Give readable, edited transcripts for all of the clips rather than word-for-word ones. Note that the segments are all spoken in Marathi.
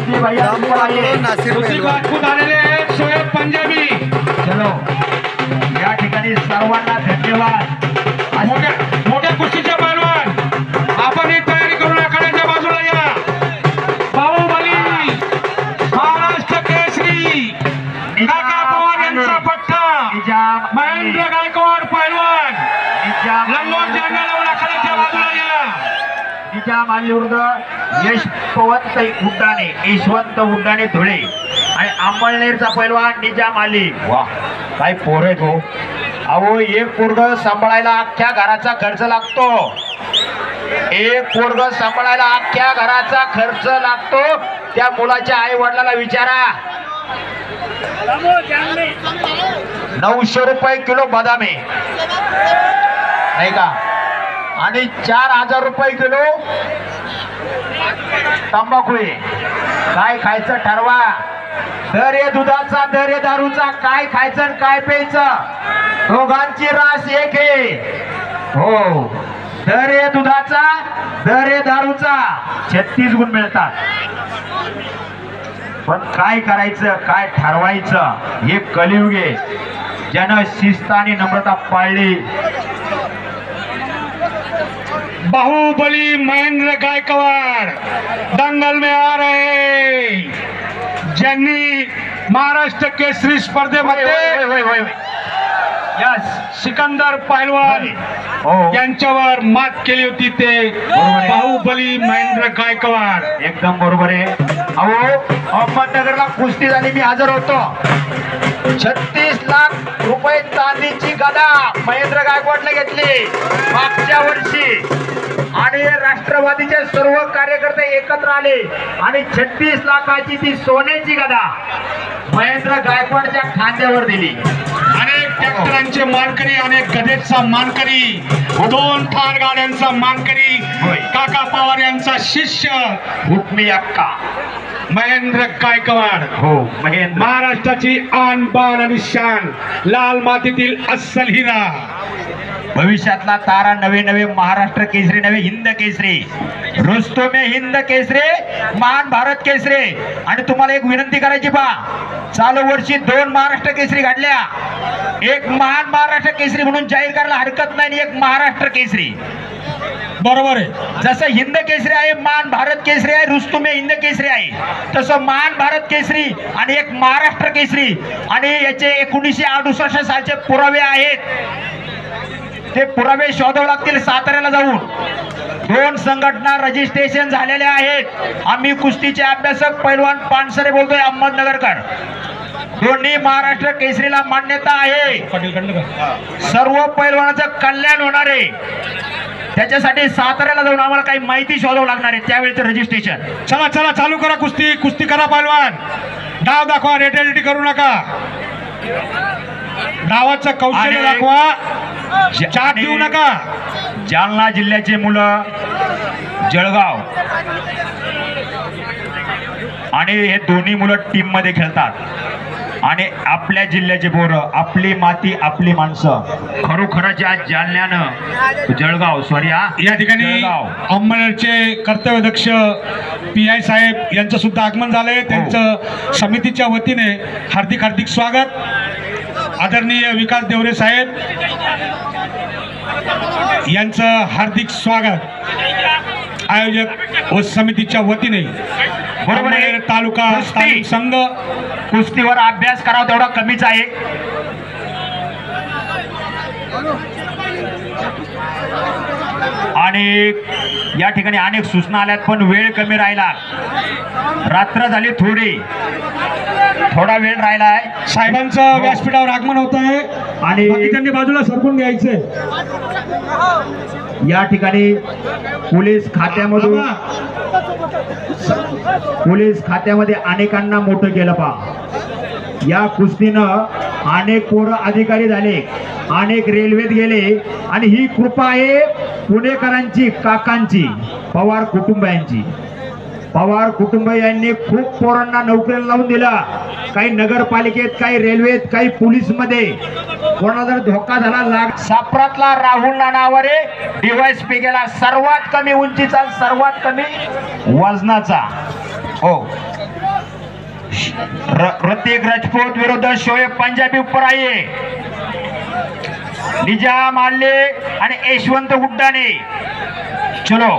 कुस्ती भैया राजपूत आलेले आहेत, शोएब पंजाबी. चलो या ठिकाणी सर्वांना धन्यवाद. मोठ्या कुस्तीचे पैलवान आपण ही तयारी करून आखाड्याच्या बाजूला या. बाहुबली महाराष्ट्र केसरी काका पवार यांचा पट्टा, महेंद्र गायकवाड पैलवान लंगोट झेंडा लावून आखाड्याच्या बाजूला या. निजाम अली विरुद्ध यशवंत उड्डाणे धुळे आणि अंबळनेरचा पैलवान निजाम अली. वा काय पोर आहे तो. अहो एक पोरग सांभाळायला अख्ख्या घराचा खर्च लागतो. एक पोरग सांभाळायला अख्ख्या घराचा खर्च लागतो. त्या मुलाच्या आई वडिलांना विचारा. 900 रुपये किलो बदाम आहे नाही का, आणि 4000 रुपये किलो तंबाखू आहे. काय खायचं ठरवा. दर आहे दुधाचा, दर आहे दारूचा. काय खायचं आणि काय प्यायचं, दोघांची रास एक आहे. हो, दर आहे दुधाचा, दर आहे दारूचा. 36 गुण मिळतात. पण काय करायचं, काय ठरवायचं हे कलियुग आहे. ज्यानं शिस्त आणि नम्रता पाळली. बाहुबली महेंद्र गायकवाड दंगल में आ रहे, ज्यांनी महाराष्ट्र केसरी स्पर्धेमध्ये सिकंदर पैलवान यांच्यावर मात केली होती ते बाहुबली महेंद्र गायकवाड. एकदम बरोबर आहे. अहो अहमदनगरला कुस्ती झाली, मी हजर होतो. 36 लाख रुपये चांदीची गदा महेंद्र गायकवाडने घेतली मागच्या वर्षी. आणि राष्ट्रवादीचे सर्व कार्यकर्ते एकत्र आले आणि 36 लाखाची ती सोन्याची गदा महेंद्र गायकवाडच्या खांद्यावर दिली. अनेक ट्रॅक्टरांचे मानकरी, अनेक गदेचा मानकरी, 2 थार गाड्यांचा मानकरी, काका पवार यांचा शिष्य हुकमी अक्का महेंद्र गायकवाड. हो, महेंद्र महाराष्ट्राची आन बान आणि शान, लाल मातीतील अस्सल हिरा, भविष्यातला तारा. नवे नवे महाराष्ट्र केसरी, नवे हिंद केसरी, रुस्तुमे हिंद केसरी, महान भारत केसरी. आणि तुम्हाला एक विनंती करायची बा, चालू वर्षी 2 महाराष्ट्र केसरी घडल्या. एक महान महाराष्ट्र केसरी म्हणून जाहीर करायला हरकत नाही, एक महाराष्ट्र केसरी. बरोबर आहे. जसं हिंद केसरी आहे, महान भारत केसरी आहे, रुस्तुमे हिंद केसरी आहे, तसं महान भारत केसरी आणि एक महाराष्ट्र केसरी. आणि याचे 1968 सालचे पुरावे आहेत. ते पुरावे शोधावे लागतील साताऱ्याला जाऊन. 2 संघटना रजिस्ट्रेशन झालेल्या आहेत. आम्ही कुस्तीचे अभ्यासक पैलवान पानसरे बोलतोय, अहमदनगरकर. दोन्ही महाराष्ट्र केसरीला मान्यता आहे. सर्व पैलवानाचं कल्याण होणार आहे. त्याच्यासाठी साताऱ्याला जाऊन आम्हाला काही माहिती शोधावं लागणार आहे, त्यावेळेचं रजिस्ट्रेशन. चला चला चालू करा कुस्ती. कुस्ती करा पैलवान. डाव दाखवा, रेटेलिटी करू नका. डावाचं कौशल्य दाखवा, चाट देऊ नका. जालना जिल्ह्याचे मुलं जळगाव आणि हे दोन्ही मुलं टीम मध्ये खेळतात. आणि आपल्या जिल्ह्याचे पोरं, आपली माती आपली माणसं. खरोखरच्या जालन्यानं जळगाव या ठिकाणी अंमळनेरचे कर्तव्यदक्ष PI साहेब यांचं सुद्धा आगमन झालंय. त्यांचं समितीच्या वतीने हार्दिक हार्दिक स्वागत. आदरणीय विकास देवरे साहेब यांचं हार्दिक स्वागत आयोजक व समितीच्या वतीने. बरोबर आहे. तालुका स्थानिक संघ कुस्तीवर अभ्यास करावा तेवढा कमीच आहे. आणि या ठिकाणी अनेक सूचना आल्यात, पण वेळ कमी राहिला. रात्र झाली, थोडा वेळ राहिलाय. साहेबांचं व्यासपीठावर आगमन होत आहे आणि त्यांनी बाजूला सरकून घ्यायचंय. या ठिकाणी पोलीस खात्यामध्ये अनेकांना मोठं केलं पा. या कुस्तीनं अनेक पोरं अधिकारी झाले, अनेक रेल्वेत गेले. आणि ही कृपा आहे पुणेकरांची, काकांची, पवार कुटुंबियांची. पवार कुटुंबियांनी खूप पोरांना नोकरीला लावून दिला. काही नगरपालिकेत, काही रेल्वेत, काही पोलीस मध्ये. कोणाला जर धोका झाला, सापरातला राहुल नानावरे DYSP गेला, सर्वात कमी उंचीचा, सर्वात कमी वजनाचा. हो, ऋतिक राजपूत विरुद्ध शोएब पंजाबी ऊपर आइए. निजाम आल्ले आणि यशवंत उड्डाणे. चलो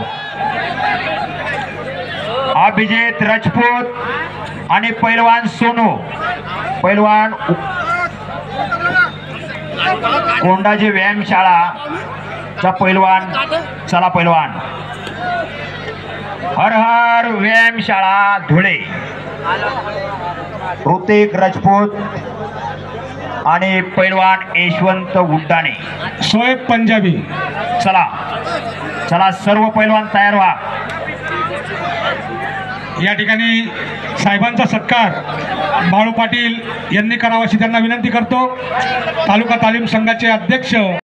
अभिजित राजपूत आणि पैलवान सोनू. पैलवान कोंडाजी व्यायामशाळा पैलवान. चला पैलवान हर हर व्यायामशाळा धुळे. ऋतिक राजपूत आणि पैलवान यशवंत उड्डाणे. शोएब पंजाबी. चला चला सर्व पैलवान तयार व्हा. या ठिकाणी साहेबांचा सत्कार बाळू पाटील यांनी करावा अशी त्यांना विनंती करतो. तालुका तालीम संघाचे अध्यक्ष